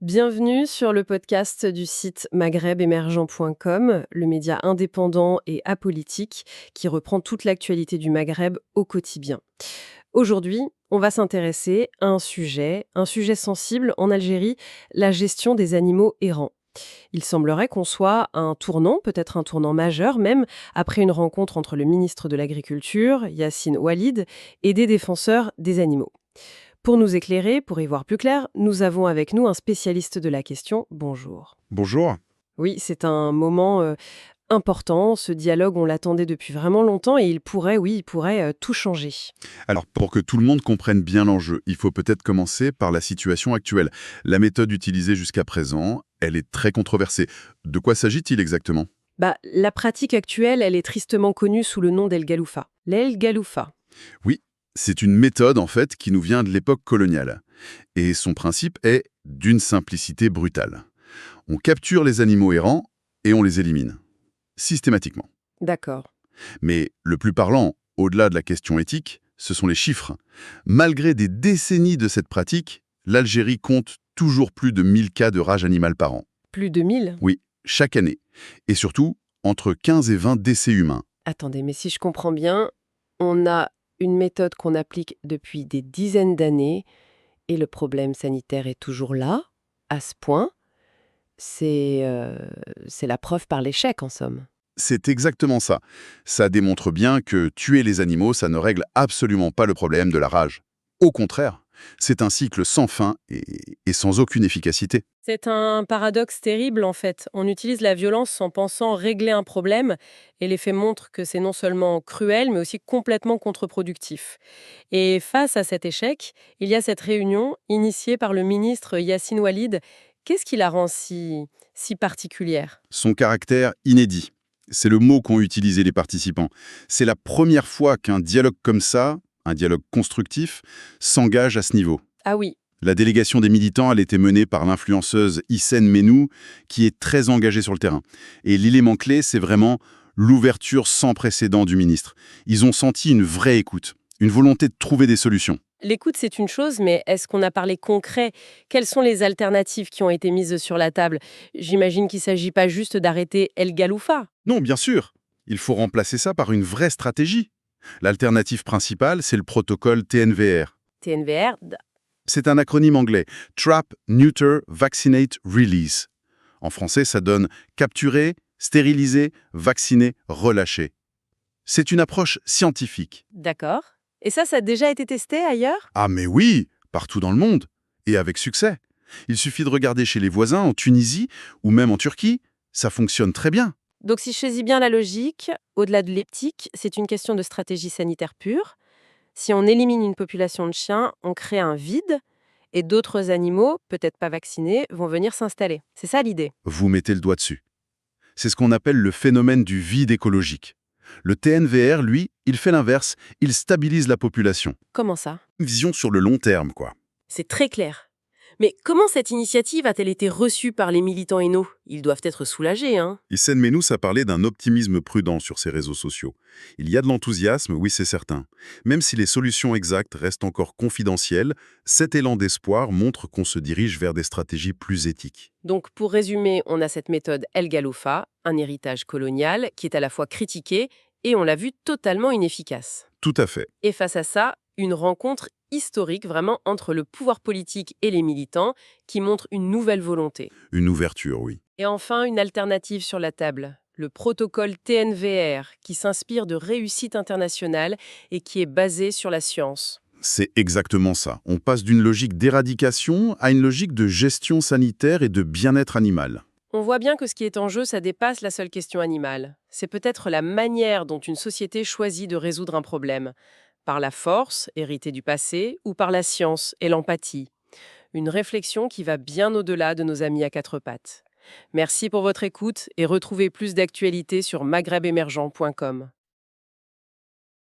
Bienvenue sur le podcast du site maghrebemergent.com, le média indépendant et apolitique qui reprend toute l'actualité du Maghreb au quotidien. Aujourd'hui, on va s'intéresser à un sujet sensible en Algérie, la gestion des animaux errants. Il semblerait qu'on soit à un tournant, peut-être un tournant majeur même, après une rencontre entre le ministre de l'Agriculture, Yassine Oualid, et des défenseurs des animaux. Pour nous éclairer, pour y voir plus clair, nous avons avec nous un spécialiste de la question. Bonjour. Bonjour. Oui, c'est un moment important. Ce dialogue, on l'attendait depuis vraiment longtemps et il pourrait tout changer. Alors, pour que tout le monde comprenne bien l'enjeu, il faut peut-être commencer par la situation actuelle. La méthode utilisée jusqu'à présent, elle est très controversée. De quoi s'agit-il exactement? La pratique actuelle, elle est tristement connue sous le nom d'El Galoufa. L'El Galoufa. Oui, c'est une méthode en fait qui nous vient de l'époque coloniale. Et son principe est d'une simplicité brutale. On capture les animaux errants et on les élimine. Systématiquement. D'accord. Mais le plus parlant, au-delà de la question éthique, ce sont les chiffres. Malgré des décennies de cette pratique, l'Algérie compte toujours plus de 1000 cas de rage animale par an. Plus de 1000. Oui, chaque année. Et surtout, entre 15 et 20 décès humains. Attendez, mais si je comprends bien, on a une méthode qu'on applique depuis des dizaines d'années et le problème sanitaire est toujours là, à ce point. C'est la preuve par l'échec, en somme. C'est exactement ça. Ça démontre bien que tuer les animaux, ça ne règle absolument pas le problème de la rage. Au contraire, c'est un cycle sans fin et sans aucune efficacité. C'est un paradoxe terrible, en fait. On utilise la violence en pensant régler un problème, et les faits montrent que c'est non seulement cruel, mais aussi complètement contre-productif. Et face à cet échec, il y a cette réunion initiée par le ministre Yassine Oualid. Qu'est-ce qui la rend si particulière? Son caractère inédit. C'est le mot qu'ont utilisé les participants. C'est la première fois qu'un dialogue comme ça, un dialogue constructif, s'engage à ce niveau. Ah oui, La délégation des militants, elle était menée par l'influenceuse Hissène Menou, qui est très engagée sur le terrain. Et l'élément clé, c'est vraiment l'ouverture sans précédent du ministre. Ils ont senti une vraie écoute, une volonté de trouver des solutions. l'écoute, c'est une chose, mais est-ce qu'on a parlé concret? Quelles sont les alternatives qui ont été mises sur la table? J'imagine qu'il ne s'agit pas juste d'arrêter El Galoufa. Non, bien sûr, il faut remplacer ça par une vraie stratégie. L'alternative principale, c'est le protocole TNVR. TNVR. C'est un acronyme anglais, Trap, Neuter, Vaccinate, Release. En français, ça donne capturer, stériliser, vacciner, relâcher. C'est une approche scientifique. D'accord. Et ça a déjà été testé ailleurs? Ah mais oui, partout dans le monde, et avec succès. Il suffit de regarder chez les voisins en Tunisie ou même en Turquie, ça fonctionne très bien. Donc si je saisis bien la logique, au-delà de l'éthique, c'est une question de stratégie sanitaire pure. Si on élimine une population de chiens, on crée un vide et d'autres animaux, peut-être pas vaccinés, vont venir s'installer. C'est ça l'idée. Vous mettez le doigt dessus. C'est ce qu'on appelle le phénomène du vide écologique. Le TNVR, lui, il fait l'inverse, il stabilise la population. Comment ça? Une vision sur le long terme, quoi. C'est très clair. Mais comment cette initiative a-t-elle été reçue par les militants haineux? Ils doivent être soulagés, hein? Hissène Menous a parlé d'un optimisme prudent sur ses réseaux sociaux. Il y a de l'enthousiasme, oui c'est certain. Même si les solutions exactes restent encore confidentielles, cet élan d'espoir montre qu'on se dirige vers des stratégies plus éthiques. Donc pour résumer, on a cette méthode El Galoufa, un héritage colonial qui est à la fois critiqué et on l'a vu totalement inefficace. Tout à fait. Et face à ça, une rencontre historique vraiment entre le pouvoir politique et les militants qui montre une nouvelle volonté. Une ouverture, oui. Et enfin, une alternative sur la table, le protocole TNVR qui s'inspire de réussite internationale et qui est basé sur la science. C'est exactement ça. On passe d'une logique d'éradication à une logique de gestion sanitaire et de bien-être animal. On voit bien que ce qui est en jeu, ça dépasse la seule question animale. C'est peut-être la manière dont une société choisit de résoudre un problème. Par la force, héritée du passé, ou par la science et l'empathie. Une réflexion qui va bien au-delà de nos amis à quatre pattes. Merci pour votre écoute et retrouvez plus d'actualités sur maghrebemergent.com.